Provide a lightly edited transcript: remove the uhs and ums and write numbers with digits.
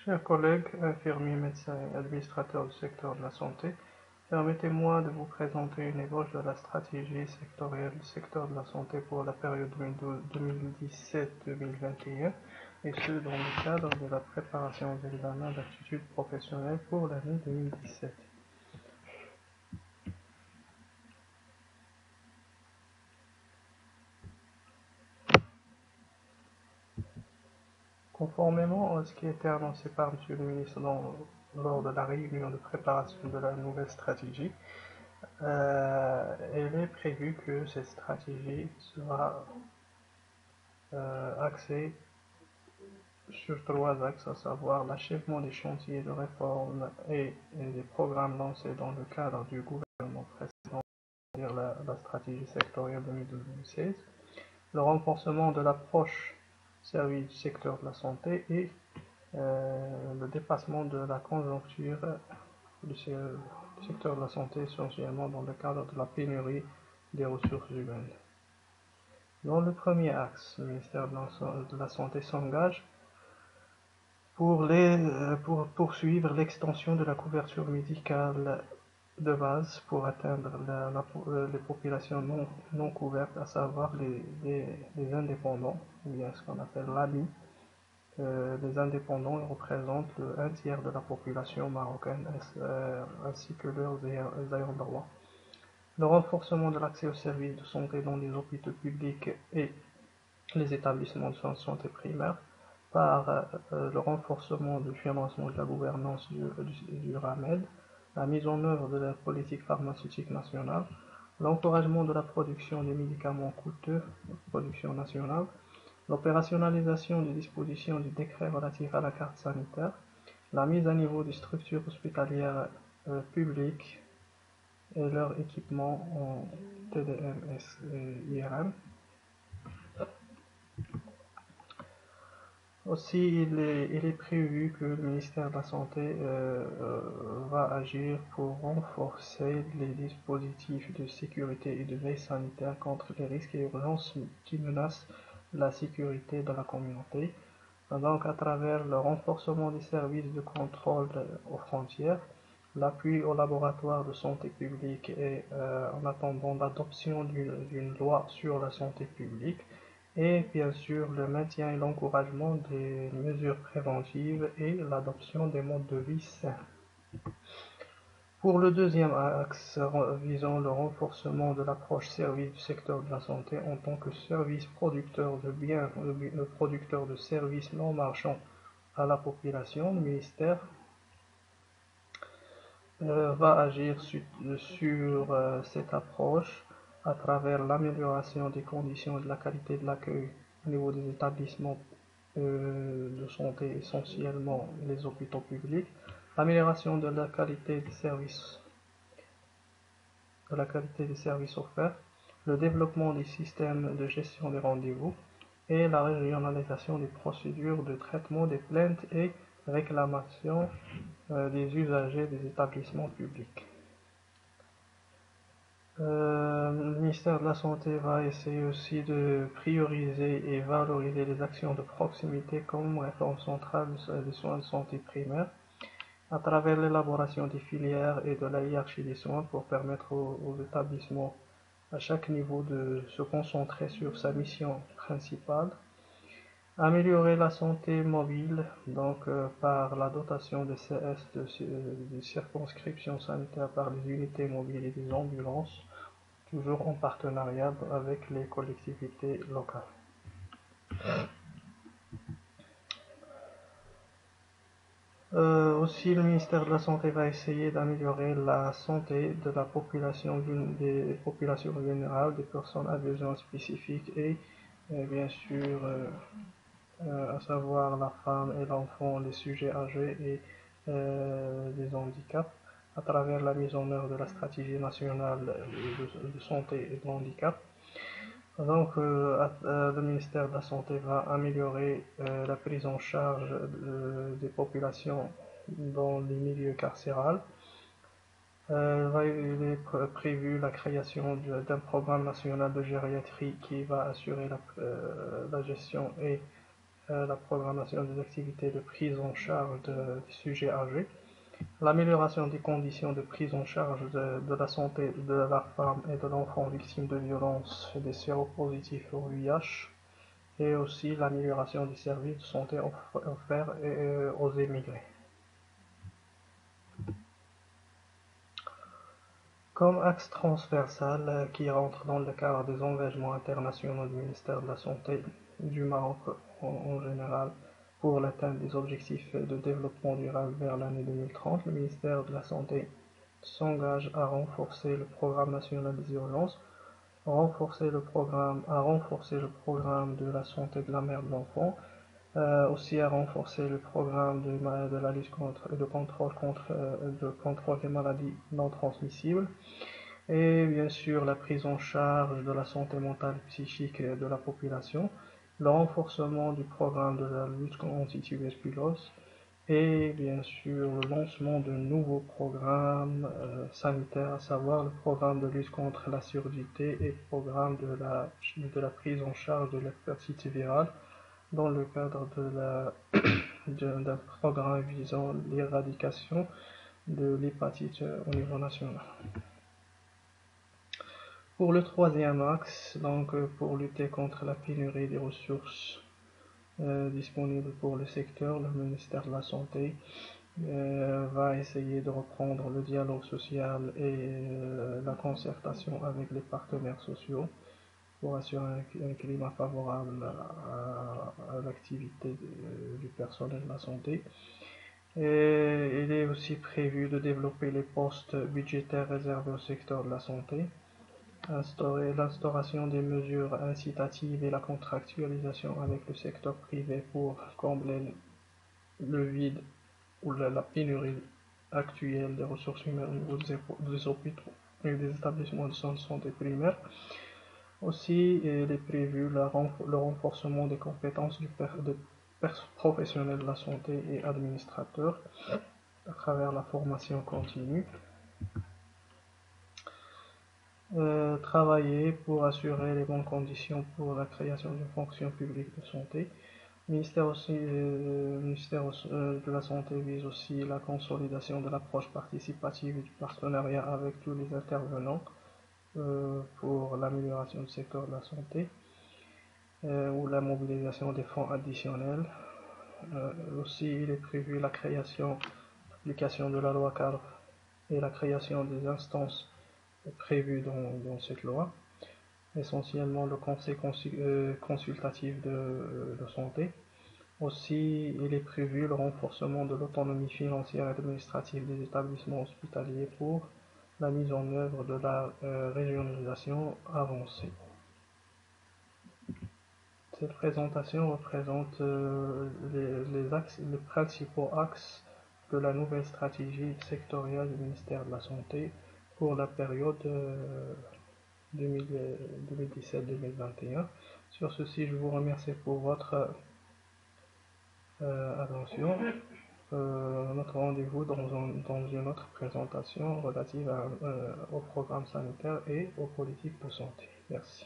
Chers collègues, infirmiers, médecins et administrateurs du secteur de la santé, permettez-moi de vous présenter une ébauche de la stratégie sectorielle du secteur de la santé pour la période 2017-2021, et ce dans le cadre de la préparation aux examens d'aptitude professionnelle pour l'année 2017. Conformément à ce qui a été annoncé par Monsieur le ministre lors de la réunion de préparation de la nouvelle stratégie, il est prévu que cette stratégie sera axée sur 3 axes, à savoir l'achèvement des chantiers de réforme et des programmes lancés dans le cadre du gouvernement précédent, c'est-à-dire la stratégie sectorielle 2012-2016, le renforcement de l'approche service du secteur de la santé et le dépassement de la conjoncture du secteur de la santé, essentiellement dans le cadre de la pénurie des ressources humaines. Dans le premier axe, le ministère de la Santé s'engage pour poursuivre l'extension de la couverture médicale de base pour atteindre les populations non couvertes, à savoir les indépendants, ou bien ce qu'on appelle l'AMI. Les indépendants représentent un tiers de la population marocaine ainsi que leurs ayants droit. Le renforcement de l'accès aux services de santé dans les hôpitaux publics et les établissements de santé primaire par le renforcement du financement de la gouvernance du RAMED, la mise en œuvre de la politique pharmaceutique nationale, l'encouragement de la production des médicaments coûteux, production nationale, l'opérationnalisation des dispositions du décret relatif à la carte sanitaire, la mise à niveau des structures hospitalières publiques et leur équipement en TDMS et IRM. Aussi, il est prévu que le ministère de la Santé va agir pour renforcer les dispositifs de sécurité et de veille sanitaire contre les risques et urgences qui menacent la sécurité de la communauté. Donc, à travers le renforcement des services de contrôle aux frontières, l'appui aux laboratoires de santé publique et en attendant l'adoption d'une loi sur la santé publique, et bien sûr le maintien et l'encouragement des mesures préventives et l'adoption des modes de vie sains. Pour le deuxième axe visant le renforcement de l'approche service du secteur de la santé en tant que service producteur de biens, producteur de services non marchands à la population, le ministère va agir sur cette approche à travers l'amélioration des conditions et de la qualité de l'accueil au niveau des établissements de santé, essentiellement les hôpitaux publics, l'amélioration de la qualité des services offerts, le développement des systèmes de gestion des rendez-vous et la régionalisation des procédures de traitement des plaintes et réclamations des usagers des établissements publics. Le ministère de la Santé va essayer aussi de prioriser et valoriser les actions de proximité comme réforme centrale des soins de santé primaire à travers l'élaboration des filières et de la hiérarchie des soins pour permettre aux établissements à chaque niveau de se concentrer sur sa mission principale. Améliorer la santé mobile, donc par la dotation des CS des circonscriptions sanitaires par les unités mobiles et des ambulances, toujours en partenariat avec les collectivités locales. Aussi, le ministère de la Santé va essayer d'améliorer la santé de la population, des populations vulnérables, des personnes à besoins spécifiques et bien sûr à savoir la femme et l'enfant, les sujets âgés et des handicaps, à travers la mise en œuvre de la stratégie nationale de santé et de handicap. Donc, le ministère de la Santé va améliorer la prise en charge des populations dans les milieux carcérales. Il est prévu la création d'un programme national de gériatrie qui va assurer la gestion et la programmation des activités de prise en charge des sujets âgés, l'amélioration des conditions de prise en charge de la santé de la femme et de l'enfant victime de violences et des séropositifs au VIH, et aussi l'amélioration des services de santé offerts aux émigrés. Comme axe transversal qui rentre dans le cadre des engagements internationaux du ministère de la Santé du Maroc en général pour l'atteinte des objectifs de développement durable vers l'année 2030, le ministère de la Santé s'engage à renforcer le programme national des urgences, à renforcer le programme de la santé de la mère et de l'enfant, aussi à renforcer le programme de la lutte contre et de contrôle des maladies non transmissibles, et bien sûr la prise en charge de la santé mentale et psychique de la population, le renforcement du programme de la lutte anti-tuberculose, et bien sûr le lancement de nouveaux programmes sanitaires, à savoir le programme de lutte contre la surdité et le programme de la prise en charge de l'hépatite virale dans le cadre d'un programme visant l'éradication de l'hépatite au niveau national. Pour le troisième axe, donc pour lutter contre la pénurie des ressources disponibles pour le secteur, le ministère de la Santé va essayer de reprendre le dialogue social et la concertation avec les partenaires sociaux pour assurer un climat favorable à l'activité du personnel de la santé. Et il est aussi prévu de développer les postes budgétaires réservés au secteur de la santé, l'instauration des mesures incitatives et la contractualisation avec le secteur privé pour combler le vide ou la pénurie actuelle des ressources humaines au niveau des hôpitaux et des établissements de santé primaire. Aussi, il est prévu le renforcement des compétences de professionnels de la santé et administrateurs à travers la formation continue. Travailler pour assurer les bonnes conditions pour la création d'une fonction publique de santé. Le ministère de la Santé vise aussi la consolidation de l'approche participative et du partenariat avec tous les intervenants pour l'amélioration du secteur de la santé ou la mobilisation des fonds additionnels. Aussi, il est prévu la création, l'application de la loi cadre et la création des instances prévues dans cette loi, essentiellement le conseil consultatif de santé. Aussi, il est prévu le renforcement de l'autonomie financière et administrative des établissements hospitaliers pour la mise en œuvre de la régionalisation avancée. Cette présentation représente les principaux axes de la nouvelle stratégie sectorielle du ministère de la Santé pour la période 2017-2021. Sur ceci, je vous remercie pour votre attention. Notre rendez-vous dans une autre présentation relative au programme sanitaire et aux politiques de santé. Merci.